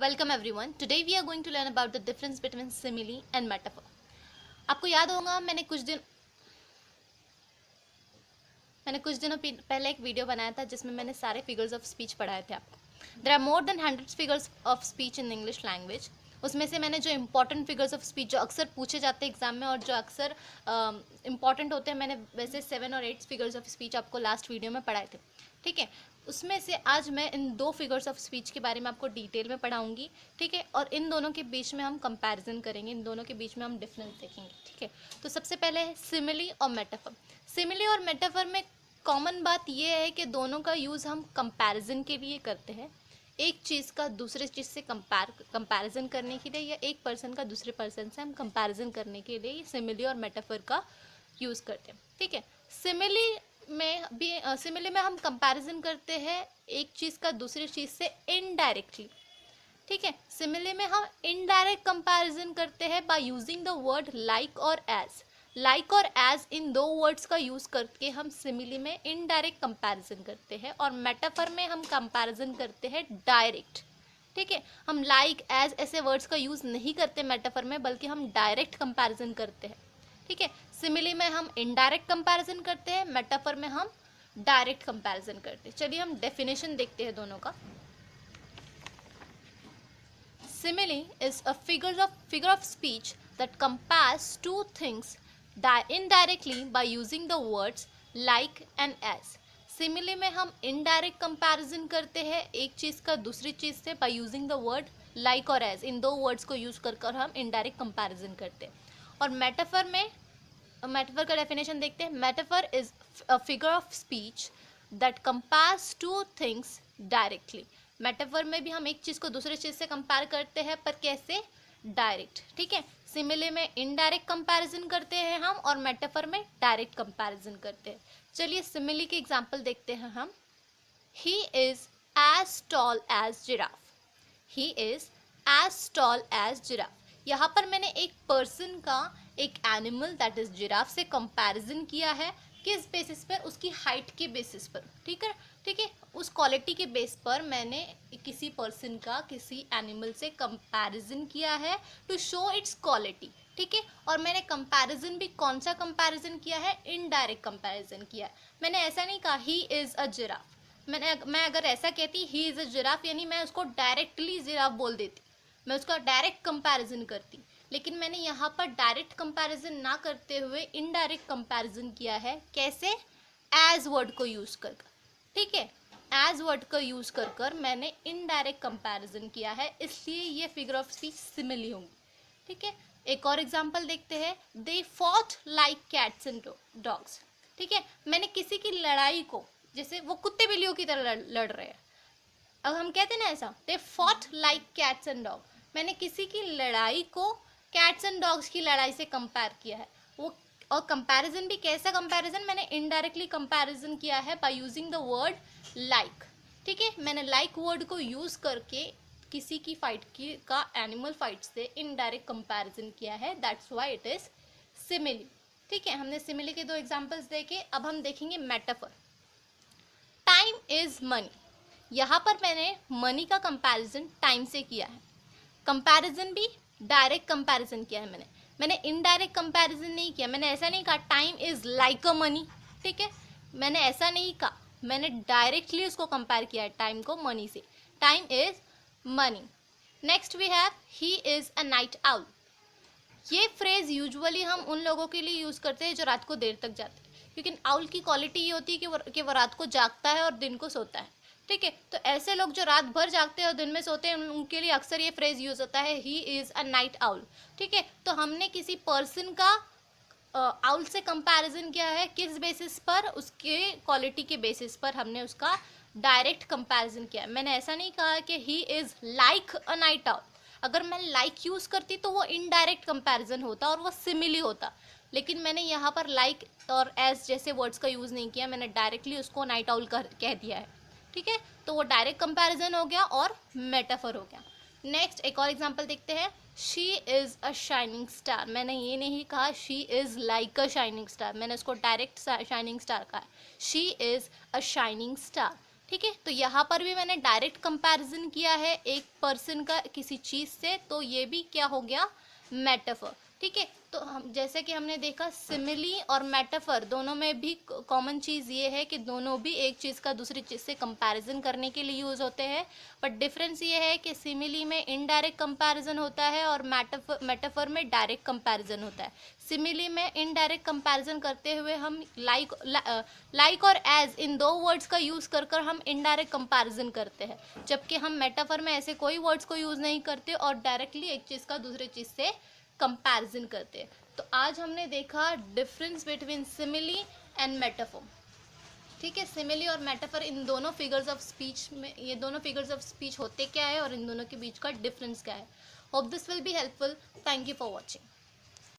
Welcome everyone. Today we are going to learn about the difference between simile and metaphor. आपको याद होगा मैंने कुछ दिनों पहले एक वीडियो बनाया था जिसमें मैंने सारे फिगर्स ऑफ स्पीच पढ़ाए थे आपको। There are more than 100 figures of speech in English language. उसमें से मैंने जो इंपॉर्टेंट फिगर्स ऑफ स्पीच जो अक्सर पूछे जाते हैं एग्जाम में और जो अक्सर इंपॉर्टेंट होते हैं, मैंने वैसे 7 और 8 फिगर्स ऑफ स्पीच आपको लास्ट वीडियो में पढ़ाए थे। ठीक है, उसमें से आज मैं इन 2 फिगर्स ऑफ स्पीच के बारे में आपको डिटेल में पढ़ाऊंगी। ठीक है, और इन दोनों के बीच में हम कंपैरिजन करेंगे, इन दोनों के बीच में हम डिफरेंस देखेंगे। ठीक है, तो सबसे पहले है सिमिली और मेटाफर। सिमिली और मेटाफर में कॉमन बात यह है कि दोनों का यूज़ हम कंपैरिजन के लिए करते हैं, एक चीज़ का दूसरे चीज़ से कंपैरिजन करने के लिए, या एक पर्सन का दूसरे पर्सन से हम कंपैरिजन करने के लिए सिमिली और मेटाफर का यूज़ करते हैं। ठीक है, सिमिली में हम कंपैरिजन करते हैं एक चीज़ का दूसरी चीज़ से इनडायरेक्टली। ठीक है, सिमिली में हम इनडायरेक्ट कंपैरिजन करते हैं by using the word like और एज। लाइक और एज इन 2 वर्ड्स का यूज़ करके हम सिमिली में इनडायरेक्ट कंपैरिजन करते हैं, और मेटाफर में हम कंपैरिजन करते हैं डायरेक्ट। ठीक है, हम लाइक एज ऐसे वर्ड्स का यूज़ नहीं करते मेटाफर में, बल्कि हम डायरेक्ट कंपैरिजन करते हैं। ठीक है, सिमिली में हम इनडायरेक्ट कंपैरिजन करते हैं, मेटाफर में हम डायरेक्ट कंपैरिजन करते हैं। चलिए हम डेफिनेशन देखते हैं दोनों का। Simile is a figure of speech that compares two things indirectly by using the words like and as. Simile में हम indirect comparison करते हैं एक चीज़ का दूसरी चीज़ से by using the word like और as। इन 2 words को यूज़ कर कर हम indirect comparison करते हैं। और मेटाफर का डेफिनेशन देखते हैं। Metaphor is a figure of speech that compares two things directly. Metaphor में भी हम एक चीज़ को दूसरे चीज़ से कंपेयर करते हैं, पर कैसे? डायरेक्ट। ठीक है, सिमिले में इनडायरेक्ट कंपैरिजन करते हैं हम, और मेटाफर में डायरेक्ट कंपैरिजन करते हैं। चलिए सिमिली की एग्जांपल देखते हैं हम। He is as tall as giraffe. He is as tall as giraffe. यहाँ पर मैंने एक पर्सन का एक एनिमल दैट इज जिराफ से कंपैरिजन किया है। किस बेसिस पर? उसकी हाइट के बेसिस पर। ठीक है, ठीक है, उस क्वालिटी के बेस पर मैंने किसी पर्सन का किसी एनिमल से कंपैरिजन किया है टू शो इट्स क्वालिटी। ठीक है, और मैंने कंपैरिजन भी कौन सा कंपैरिजन किया है? इनडायरेक्ट कंपैरिजन किया है। मैंने ऐसा नहीं कहा ही इज़ अ जिराफ। मैं अगर ऐसा कहती ही इज़ अ जिराफ, यानी मैं उसको डायरेक्टली जिराफ बोल देती, मैं उसका डायरेक्ट कंपैरिजन करती। लेकिन मैंने यहाँ पर डायरेक्ट कंपैरिजन ना करते हुए इनडायरेक्ट कंपैरिजन किया है। कैसे? एज वर्ड को यूज़ कर। ठीक है, एज वर्ड का यूज़ कर कर मैंने इनडायरेक्ट कंपैरिजन किया है, इसलिए ये फिगर ऑफ स्पीच सिमिली होंगी। ठीक है, एक और एग्जांपल देखते हैं। They fought like cats and dogs. ठीक है, मैंने किसी की लड़ाई को, जैसे वो कुत्ते बिल्लियों की तरह लड़ रहे हैं, अब हम कहते हैं ना ऐसा, they fought like cats and dog. मैंने किसी की लड़ाई को कैट्स एंड डॉग्स की लड़ाई से कंपेयर किया है। वो और कंपैरिजन भी कैसा कंपैरिजन? मैंने इनडायरेक्टली कंपैरिजन किया है by using the word like. ठीक है, मैंने लाइक वर्ड को यूज़ करके किसी की फाइट की का एनिमल फाइट से इनडायरेक्ट कंपैरिजन किया है, that's why it is simile. ठीक है, हमने सिमिली के 2 एग्जांपल्स देखे। अब हम देखेंगे मेटाफर। Time is money. यहाँ पर मैंने मनी का कंपैरिजन टाइम से किया है। कंपैरिजन भी डायरेक्ट कंपैरिजन किया है मैंने इनडायरेक्ट कंपैरिजन नहीं किया। मैंने ऐसा नहीं कहा time is like a money. ठीक है, मैंने ऐसा नहीं कहा, मैंने डायरेक्टली उसको कंपेयर किया है टाइम को मनी से। Time is money. Next we have he is a night owl. ये फ्रेज यूजुअली हम उन लोगों के लिए यूज़ करते हैं जो रात को देर तक जाते हैं, क्योंकि आउल की क्वालिटी ये होती है कि वो रात को जागता है और दिन को सोता है। ठीक है, तो ऐसे लोग जो रात भर जागते हैं और दिन में सोते हैं, उनके लिए अक्सर ये फ्रेज यूज़ होता है he is a night owl. ठीक है, तो हमने किसी पर्सन का आउल से कंपैरिजन किया है, किस बेसिस पर? उसके क्वालिटी के बेसिस पर हमने उसका डायरेक्ट कंपैरिजन किया है। मैंने ऐसा नहीं कहा कि he is like a night owl. अगर मैं लाइक यूज़ करती तो वो इनडायरेक्ट कंपैरिजन होता और वो सिमिली होता, लेकिन मैंने यहाँ पर लाइक और एज जैसे वर्ड्स का यूज़ नहीं किया, मैंने डायरेक्टली उसको नाइट आउल कह दिया है। ठीक है, तो वो डायरेक्ट कंपैरिजन हो गया और मेटाफर हो गया। नेक्स्ट एक और एग्जांपल देखते हैं। She is a shining star. मैंने ये नहीं कहा she is like a shining star, मैंने उसको डायरेक्ट शाइनिंग स्टार कहा। She is a shining star. ठीक है, तो यहाँ पर भी मैंने डायरेक्ट कंपैरिजन किया है एक पर्सन का किसी चीज़ से, तो ये भी क्या हो गया, मेटाफर। ठीक है, तो हम जैसे कि हमने देखा सिमिली और मेटाफर दोनों में भी कॉमन चीज़ ये है कि दोनों भी एक चीज़ का दूसरी चीज़ से कंपैरिजन करने के लिए यूज़ होते हैं, बट डिफरेंस ये है कि सिमिली में इनडायरेक्ट कंपैरिजन होता है और मेटाफर में डायरेक्ट कंपैरिजन होता है। सिमिली में इनडायरेक्ट कंपैरिजन करते हुए हम लाइक और एज इन दो वर्ड्स का यूज़ कर कर हम इनडायरेक्ट कंपैरिजन करते हैं, जबकि हम मेटाफर में ऐसे कोई वर्ड्स को यूज़ नहीं करते और डायरेक्टली एक चीज़ का दूसरे चीज़ से कंपैरिजन करते हैं। तो आज हमने देखा difference between simile and metaphor. ठीक है, सिमिली और मेटाफर इन दोनों फिगर्स ऑफ स्पीच में, ये दोनों फिगर्स ऑफ स्पीच होते क्या है और इन दोनों के बीच का डिफरेंस क्या है। Hope this will be helpful. Thank you for watching.